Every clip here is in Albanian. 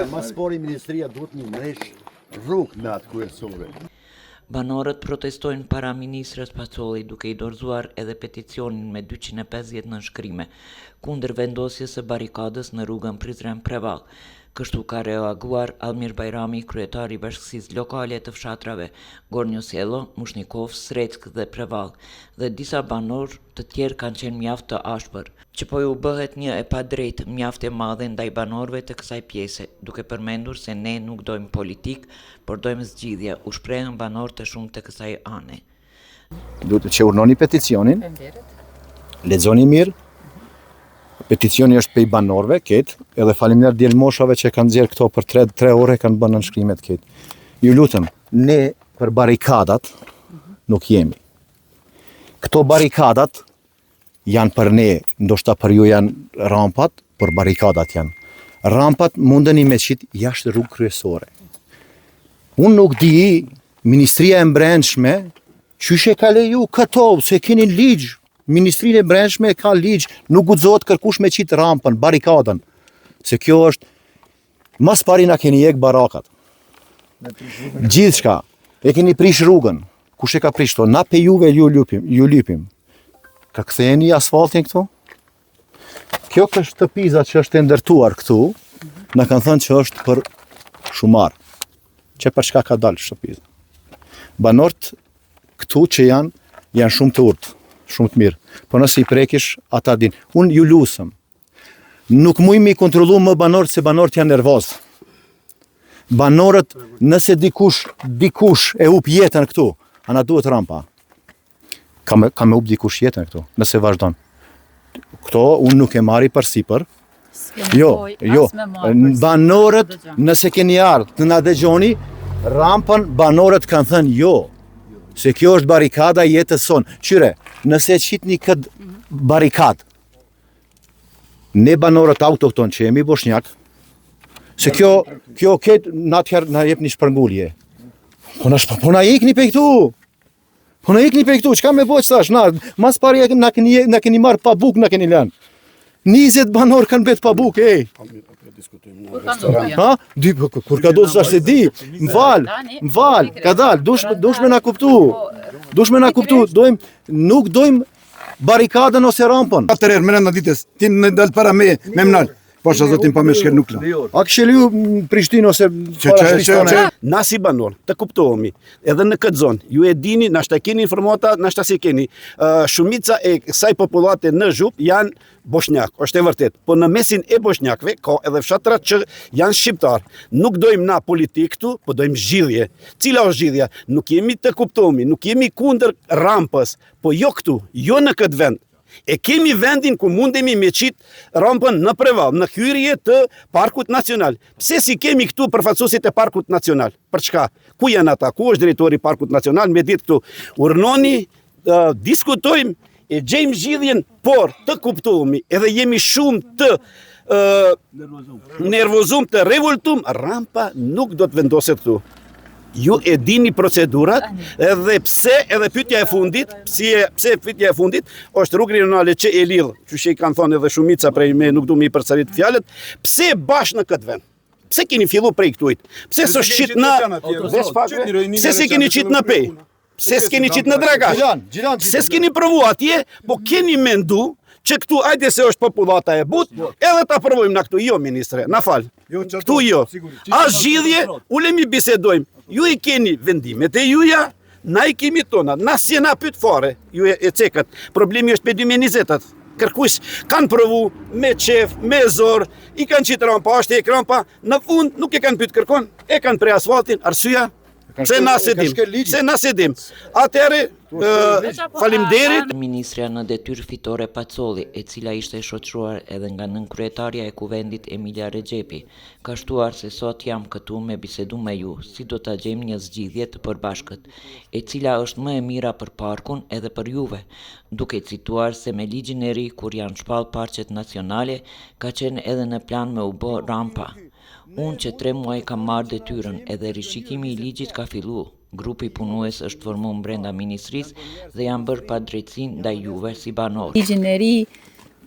Mas pari ministria duhet një mresh rrugë me atë kryesore. Banorët protestojnë para ministrës Pacolli duke i dorëzuar edhe peticionin me 250 nënshkrime kundër vendosjes së barikadës në rrugën Prizren Prevall. Kështu ka reaguar Almir Bajrami, kryetari i bashkësisë lokale të fshatrave Gornjo Selo, Mushnikov, Sreck dhe Prevall, dhe disa banorë të tjerë kanë qenë mjaft të ashpër, që po ju bëhet një e padrejtë mjaft e madhe ndaj banorëve të kësaj pjese, duke përmendur se ne nuk dojmë politik, por dojmë zgjidhje, u shprehën banorë të shumë të kësaj ane. Duhet që urnoni peticionin, lexoni mirë. Peticioni është pej banorëve, edhe faleminderit djelmoshave që kanë nxjerrë këto për 3 ore kanë bënë nënshkrimet këtë. Ju lutem, ne për barikadat nuk jemi. Këto barikadat janë për ne, ndoshta për ju janë rampat, por barikadat janë. Rampat mundeni me qitë jashtë rrugë kryesore. Unë nuk di, Ministria e Brendshme, qyshe ka leju këto, se keni ligjë. Ministrinë e Brendshme ka ligj, nuk guxohet kërkush me qitë rampën, barikadën. Se kjo është, mas pari na keni jek barakat. Gjithçka, e keni prish rrugën. Kush e ka prish to? Na pe juve ju lypim. Ka ktheheni asfaltin këtu? Kjo është shtëpiza që është e ndërtuar këtu, na kanë thënë që është për shumar. Që për çka ka dalë shtëpiza. Banorët këtu që janë shumë të urtë. Shumë të mirë, po nëse i prekish, ata din. Unë ju lusëm, nuk muj me i kontrolu më banorët se banorët janë nervozë. Banorët, nëse dikush e up jetën këtu, ana duhet rampa. Ka me up dikush jetën këtu, nëse vazhdon. Këto, unë nuk e marri për sipër. Jo, banorët, nëse keni ardhë të na dëgjoni, rampën banorët kanë thënë jo. Se kjo është barikada jetës sonë. Qyre, nëse qitni këtë barikad, ne banorët autokton që jemi boshnjak, se kjo ketë natëherë na jep një shpërngulje. Po na ikni pe këtu. Çka me bëj thash? Mas pari na keni marrë pa buk, na keni lënë. 20 banor kanë bet pa buk, ej. Kur ka do të se di, m'fal, ka dal, dush me na kuptu, nuk dojmë barikadën ose rampën. Atëherë, mërënda ditës, ti në dalë para me m'nal, po që zotin pa me shker nuk la. A këshel ju Prishtinë ose që na si banor, të kuptohemi, edhe në këtë zonë, ju e dini, nashta keni informata, nashta si keni, shumica e kësaj populate në Zhup janë boshnjak, është e vërtet, po në mesin e boshnjakve, ka edhe fshatrat që janë shqiptar. Nuk dojmë na politik këtu, po dojmë zgjidhje. Cila është zgjidhja? Nuk jemi të kuptohemi, nuk jemi kundër rampës, po jo këtu, jo në këtë vend. E kemi vendin ku mundemi me qitë rampën në Prevall, në hyrje të Parkut Nacional. Pse si kemi këtu përfaqësuesit e Parkut Nacional? Për çka? Ku janë ata? Ku është drejtori i Parkut Nacional? Me ditë këtu. Urnoni, diskutojmë, e gjejmë zgjidhjen, por të kuptohemi, edhe jemi shumë të nervozum, të revoltum, rampa nuk do të vendoset këtu. Ju e dini procedurat, edhe pse edhe pyetja e fundit, pse pyetja e fundit është rrugë regionale që e lidh, që i kanë thonë edhe shumica prej me, nuk du me i përsërit fjalët, pse bashkë në këtë vend? Pse keni fillu prej këtujt? Pse s'është qit në pse se keni qit në pej? Pse s'keni qitë në Dragash? Pse s'keni provu atje, po keni mendu që këtu ajde se është populata e butë, edhe ta provojmë na këtu. Jo, ministre, na falë. Këtu jo. A zgjidhje, ulemi bisedojmë. Ju i keni vendimet e juja, na i kemi tona. Na si na pyet fare, ju e cekët. Problemi është me 2020-at. Kërkush kanë provu me qef, me zor, i kanë qitë rampa, është e rampa, në fund nuk e kanë pyet kërkon, e kanë prej asfaltin, arsyeja. Se na sedim. Atëherë, faleminderit. Ministrja në detyrë fitore Pacolli, e cila ishte shoqëruar edhe nga nënkryetaria e kuvendit Emilia Rexhepi, ka shtuar se sot jam këtu me bisedu me ju, si do ta gjejmë një zgjidhje të përbashkët, e cila është më e mira për parkun edhe për juve, duke cituar se me ligjin e ri kur janë shpall parqet nacionale, ka qenë edhe në plan me u bë rampa. Unë që 3 muaj kam marrë detyrën edhe rishikimi i ligjit ka fillu. Grupi punues është formuar brenda ministrisë dhe janë bërë padrejtësinë ndaj juve si banor. Ligjin e ri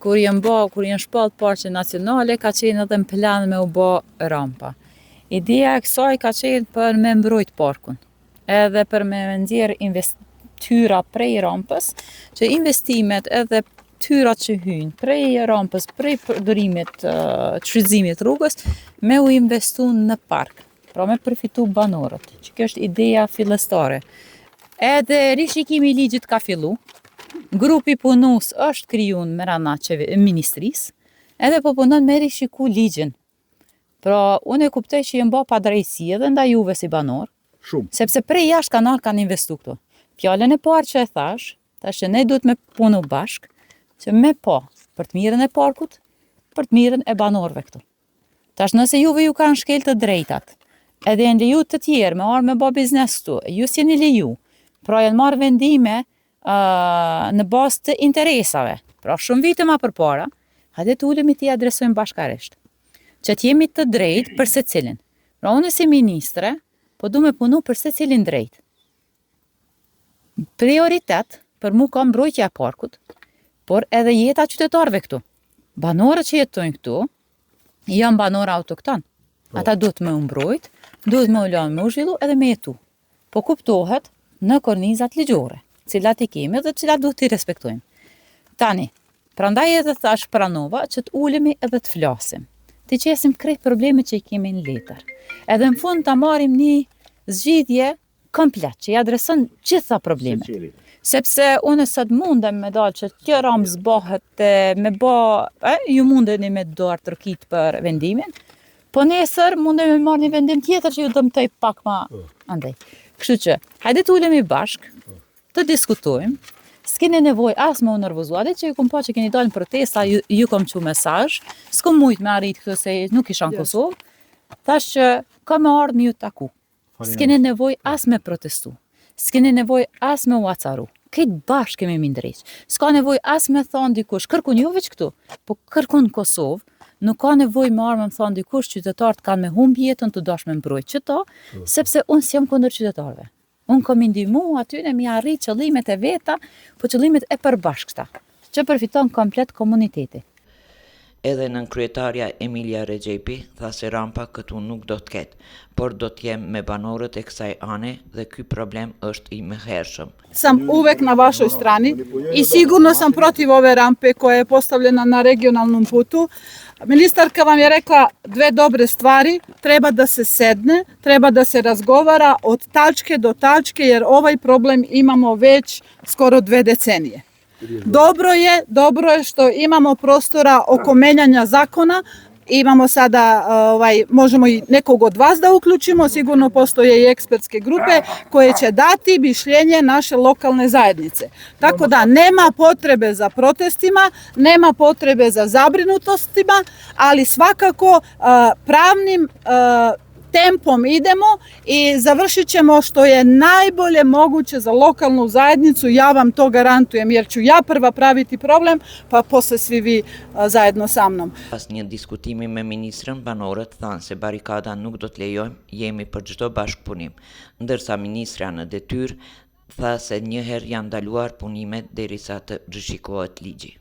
kur janë shpallë parqe nacionale, ka qenë edhe në plan me u bë rampa. Ideja e kësaj ka qenë për me mbrojt parkun, edhe për me nxjerr tyra prej rampës, që investimet edhe tyrat që hyjnë prej rampës, prej përdorimit, shfrytëzimit rrugës, me u investu në park, pra me përfitu banorët, që kjo është ideja fillestare. Edhe rishikimi i ligjit ka fillu, grupi punus është krijuar brenda ministrisë, edhe po punon me rishiku ligjin. Pra, unë e kuptoj që jam bë padrejtësi edhe ndaj juve si banor, sepse prej jashtë kanal kanë investu këtu. Fjalën e parë që e thash që ne duhet me punu bashk, që me për të mirën e parkut, për të mirën e banorëve këtu. Tash nëse juve ju kanë shkel të drejtat, edhe janë leju të tjerë me arë me bë biznes këtu, ju s'jeni leju, pra janë marrë vendime në bazë të interesave. Pra shumë vite më përpara, hajde të ulemi t'i adresojmë bashkarisht, që t'jemi të drejtë për secilin. Pra unë si ministre, po du me punu për secilin drejt. Prioritet për mu ka mbrojtja e parkut, por edhe jeta qytetarëve këtu. Banorët që jetojnë këtu, janë banorë autokton. Ata duhet me mbrojt, duhet me u lanë me u zhvillu edhe me jetu. Po kuptohet në kornizat ligjore, cilat i kemi dhe cilat duhet t'i respektojmë. Tani, prandaj edhe thash pranova që t'ulemi edhe t'flasim. T'i qesim krejt problemet që i kemi në letër. Edhe në fund t'a marim një zgjidhje komplet që i adreson gjitha problemet. Sepse unë sot mundem me dalë që kjo ramë zbohet me ju mundeni me do artërkit për vendimin, po nesër mundem me marrë një vendim tjetër që ju dëmtoj pak ma andej. Kështu që, hajde t'ulemi bashk, të diskutojmë, s'keni nevoj as me u nervozu, adhe që ju kom pa që keni dalë në protesta, ju kom që mesazh, s'kom mujt me arrit këtu se nuk isha në Kosovë, thash që ka me ardhë me ju taku. S'keni nevoj as me protestu, s'keni nevoj as me u acaru, këtë bashkë kemi mindrejq. S'ka nevoj as me thonë dikush, kërkun jo veç këtu, po kërkun Kosovë, nuk ka nevoj me armë më thonë dikush, qytetarët kanë me humb jetën të dash me mbrojt qëta, sepse unë s'jam kundër qytetarëve. Unë kom ndihmu atyne mi arrit qëllimet e veta, po qëllimet e përbashkëta, që përfiton komplet komuniteti. Edhe nën kryetarja Emilia Rexhepi tha se rampa këtu nuk do të ketë, por do të jem me banorët e kësaj ane dhe ky problem është i mëhershëm. Sam uvek na vašoj strani i sigurno sam protiv ove rampe koja je postavljena na regionalnom putu. Ministarka vam je rekla dve dobre stvari, treba da se sedne, treba da se razgovara od tačke do tačke jer ovaj problem imamo već skoro 2 decenije. Dobro je što imamo prostora oko menjanja zakona, imamo sada, možemo i nekog od vas da uključimo, sigurno postoje i ekspertske grupe koje će dati mišljenje naše lokalne zajednice. Tako da nema potrebe za protestima, nema potrebe za zabrinutostima, ali svakako pravnim tempom idemo i završit ćemo što je najbolje moguće za lokalnu zajednicu, ja vam to garantujem, jer ću ja prva praviti problem, pa posle svi vi zajedno sa mnom. Pas një diskutimi me ministrën, banorët thanë se barikada nuk do të lejojmë, jemi për çdo bashkëpunim, ndërsa ministra në detyrë tha se njëherë janë ndaluar punimet derisa të rishikohet ligji.